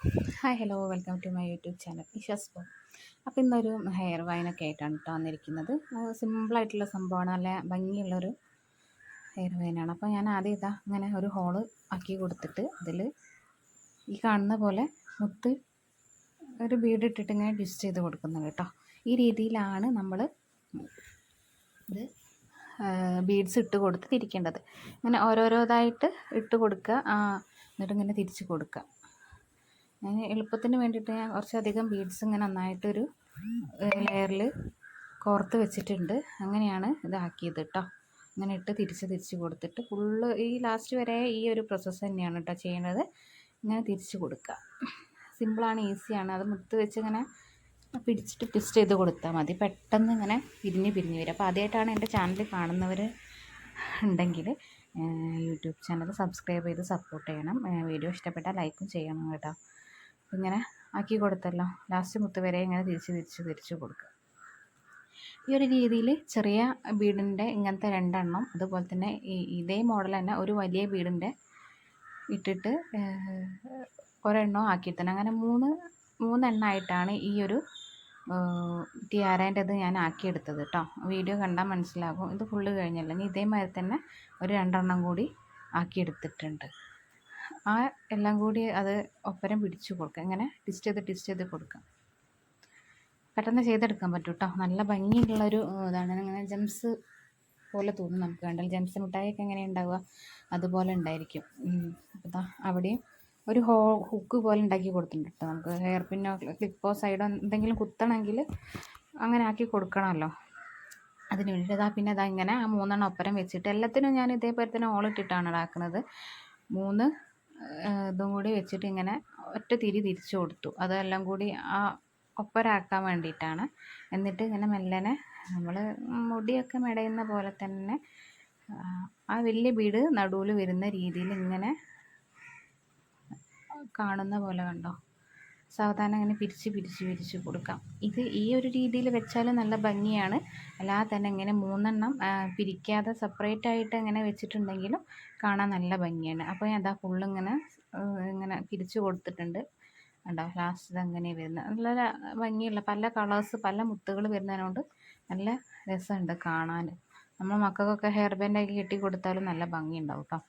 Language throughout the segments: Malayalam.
Hi hello welcome to my YouTube channel ഇഷാസ് ബോ. അപ്പോൾ ഇന്നൊരു ഹെയർ വൈനൊക്കെ ആയിട്ടാണ് കേട്ടോ വന്നിരിക്കുന്നത്. സിമ്പിളായിട്ടുള്ള സംഭവമാണ്, നല്ല ഭംഗിയുള്ളൊരു ഹെയർ വൈനാണ്. അപ്പോൾ ഞാൻ ആദ്യം ഇങ്ങനെ ഒരു ഹോള് ആക്കി കൊടുത്തിട്ട് അതിൽ ഈ കാണുന്ന പോലെ മുത്ത് ഒരു ബീഡ് ഇട്ടിട്ട് ഇങ്ങനെ ട്വിസ്റ്റ് ചെയ്ത് കൊടുക്കുന്നത് കേട്ടോ. ഈ രീതിയിലാണ് നമ്മൾ ഇത് ബീഡ്സ് ഇട്ട് കൊടുത്ത് തിരിക്കേണ്ടത്. ഇങ്ങനെ ഓരോരോതായിട്ട് ഇട്ട് കൊടുക്കുക, എന്നിട്ട് ഇങ്ങനെ തിരിച്ച് കൊടുക്കുക. ഞാൻ എളുപ്പത്തിന് വേണ്ടിയിട്ട് ഞാൻ കുറച്ചധികം ബീഡ്സ് ഇങ്ങനെ നന്നായിട്ടൊരു ലെയറിൽ കോർത്ത് വെച്ചിട്ടുണ്ട്. അങ്ങനെയാണ് ഇതാക്കിയത് കേട്ടോ. ഇങ്ങനെ ഇട്ട് തിരിച്ച് കൊടുത്തിട്ട് ഫുള്ള് ഈ ലാസ്റ്റ് വരെ ഈ ഒരു പ്രോസസ്സ് തന്നെയാണ് കേട്ടോ ചെയ്യുന്നത്. ഇങ്ങനെ തിരിച്ച് കൊടുക്കുക. സിമ്പിളാണ്, ഈസിയാണ്. അത് മുത്ത് വെച്ച് ഇങ്ങനെ പിടിച്ചിട്ട് ട്വിസ്റ്റ് ചെയ്ത് കൊടുത്താൽ മതി. പെട്ടെന്ന് ഇങ്ങനെ പിരിഞ്ഞ് വരും. അപ്പോൾ ആദ്യമായിട്ടാണ് എൻ്റെ ചാനൽ കാണുന്നവർ ഉണ്ടെങ്കിൽ യൂട്യൂബ് ചാനൽ സബ്സ്ക്രൈബ് ചെയ്ത് സപ്പോർട്ട് ചെയ്യണം. വീഡിയോ ഇഷ്ടപ്പെട്ടാൽ ലൈക്കും ചെയ്യണം കേട്ടോ. ഇങ്ങനെ ആക്കി കൊടുത്തല്ലോ, ലാസ്റ്റ് മുത്ത് വരെ ഇങ്ങനെ തിരിച്ച് കൊടുക്കുക. ഈ ഒരു രീതിയിൽ ചെറിയ ബീഡിൻ്റെ ഇങ്ങനത്തെ 2 എണ്ണം, അതുപോലെ തന്നെ ഇതേ മോഡൽ തന്നെ ഒരു വലിയ ബീഡിൻ്റെ ഇട്ടിട്ട് ഒരെണ്ണം ആക്കി തന്നെ അങ്ങനെ മൂന്നെണ്ണമായിട്ടാണ് ഈ ഒരു ടിയാരേൻ്റെത് ഞാൻ ആക്കിയെടുത്തത് കേട്ടോ. വീഡിയോ കണ്ടാൽ മനസ്സിലാകും. ഇത് ഫുള്ള് കഴിഞ്ഞല്ലോ. ഇനി ഇതേമാതിരി തന്നെ ഒരു 2 എണ്ണം കൂടി ആക്കിയെടുത്തിട്ടുണ്ട്. എല്ലാം കൂടി അത് ഒപ്പരം പിടിച്ചു കൊടുക്കുക. ഇങ്ങനെ ട്വിസ്റ്റ് ചെയ്ത് കൊടുക്കുക. പെട്ടെന്ന് ചെയ്തെടുക്കാൻ പറ്റും കേട്ടോ. നല്ല ഭംഗിയുള്ളൊരു ഇതാണ്. ഇങ്ങനെ ജെംസ് പോലെ തോന്നും നമുക്ക് കണ്ടാൽ. ജെംസ് മിഠായിയൊക്കെ എങ്ങനെ ഉണ്ടാവുക അതുപോലെ ഉണ്ടായിരിക്കും. അപ്പോൾ അവിടെയും ഒരു ഹുക്ക് പോലെ ഉണ്ടാക്കി കൊടുത്തിട്ടുണ്ട് കേട്ടോ. നമുക്ക് ഹെയർ പിന്നോ ക്ലിപ്പോ സൈഡോ എന്തെങ്കിലും കുത്തണമെങ്കിൽ അങ്ങനെ ആക്കി കൊടുക്കണമല്ലോ. അതിന് വേണ്ടിയിട്ട് പിന്നെ ഇങ്ങനെ ആ 3 എണ്ണം ഒപ്പരം വെച്ചിട്ട് എല്ലാത്തിനും ഞാൻ ഇതേപോലെ തന്നെ ഓളിട്ടിട്ടാണ് ഇടാക്കുന്നത്. 3 ഇതും കൂടി വെച്ചിട്ട് ഇങ്ങനെ ഒറ്റ തിരിച്ചു കൊടുത്തു. അതെല്ലാം കൂടി ആ ഒപ്പരാക്കാൻ വേണ്ടിയിട്ടാണ്. എന്നിട്ട് ഇങ്ങനെ മെല്ലനെ നമ്മൾ മുടിയൊക്കെ മെടയുന്ന പോലെ തന്നെ ആ വലിയ ബീഡ് നടുവിൽ വരുന്ന രീതിയിൽ ഇങ്ങനെ കാണുന്ന പോലെ കണ്ടോ, സാവധാനം അങ്ങനെ പിരിച്ച് കൊടുക്കാം. ഈ ഒരു രീതിയിൽ വെച്ചാൽ നല്ല ഭംഗിയാണ്. അല്ലാതെ തന്നെ ഇങ്ങനെ 3 എണ്ണം പിരിക്കാതെ സെപ്പറേറ്റ് ആയിട്ട് ഇങ്ങനെ വെച്ചിട്ടുണ്ടെങ്കിലും കാണാൻ നല്ല ഭംഗിയാണ്. അപ്പോൾ ഞാൻ ഇങ്ങനെ പിരിച്ച് കൊടുത്തിട്ടുണ്ട് കണ്ടോ. ലാസ്റ്റ് അങ്ങനെ വരുന്നത് നല്ല ഭംഗിയുള്ള പല കളേഴ്സ്, പല മുത്തുകൾ വരുന്നതിനോണ്ട് നല്ല രസമുണ്ട് കാണാൻ. നമ്മൾ മക്കൾക്കൊക്കെ ഹെയർ ബാൻഡാക്കി കെട്ടി കൊടുത്താലും നല്ല ഭംഗി ഉണ്ടാവും കേട്ടോ.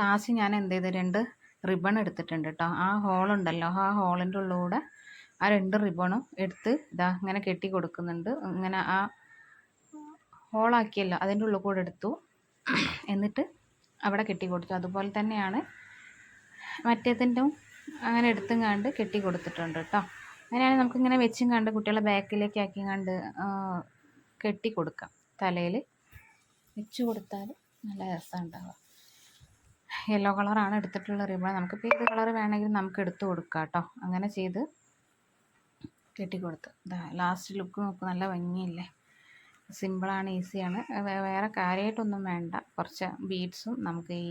ലാസ്റ്റ് ഞാൻ എന്ത് ചെയ്ത് 2 റിബൺ എടുത്തിട്ടുണ്ട് കേട്ടോ. ആ ഹോളുണ്ടല്ലോ, ആ ഹോളിൻ്റെ ഉള്ളിലൂടെ ആ 2 റിബണും എടുത്ത് ഇങ്ങനെ കെട്ടി കൊടുക്കുന്നുണ്ട്. ഇങ്ങനെ ആ ഹോളാക്കിയല്ലോ അതിൻ്റെ ഉള്ളിൽ കൂടെ എടുത്തു, എന്നിട്ട് അവിടെ കെട്ടി കൊടുത്തു. അതുപോലെ തന്നെയാണ് മറ്റേതിൻ്റെ അങ്ങനെ എടുത്തും കണ്ട് കെട്ടി കൊടുത്തിട്ടുണ്ട് കേട്ടോ. അങ്ങനെയാണെങ്കിൽ നമുക്കിങ്ങനെ വെച്ചും കണ്ട് കുട്ടികളെ ബാക്കിലേക്ക് ആക്കി കണ്ട് കെട്ടി കൊടുക്കാം. തലയിൽ വെച്ച് കൊടുത്താൽ നല്ല രസം ഉണ്ടാവുക. യെല്ലോ കളറാണ് എടുത്തിട്ടുള്ള റിബൺ. നമുക്കിപ്പോൾ ഏത് കളർ വേണമെങ്കിലും നമുക്ക് എടുത്ത് കൊടുക്കാം കേട്ടോ. അങ്ങനെ ചെയ്ത് കെട്ടിക്കൊടുത്ത് ലാസ്റ്റ് ലുക്ക് നോക്കും, നല്ല ഭംഗിയില്ലേ. സിമ്പിളാണ്, ഈസിയാണ്. വേറെ കാര്യമായിട്ടൊന്നും വേണ്ട. കുറച്ച് ബീഡ്സും നമുക്ക് ഈ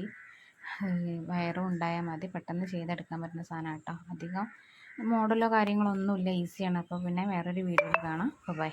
വയറും ഉണ്ടായാൽ മതി. പെട്ടെന്ന് ചെയ്തെടുക്കാൻ പറ്റുന്ന സാധനം കേട്ടോ. അധികം മോഡലോ കാര്യങ്ങളോ ഒന്നുമില്ല, ഈസിയാണ്. അപ്പോൾ പിന്നെ വേറൊരു വീഡിയോയിൽ കാണാം. ബൈ.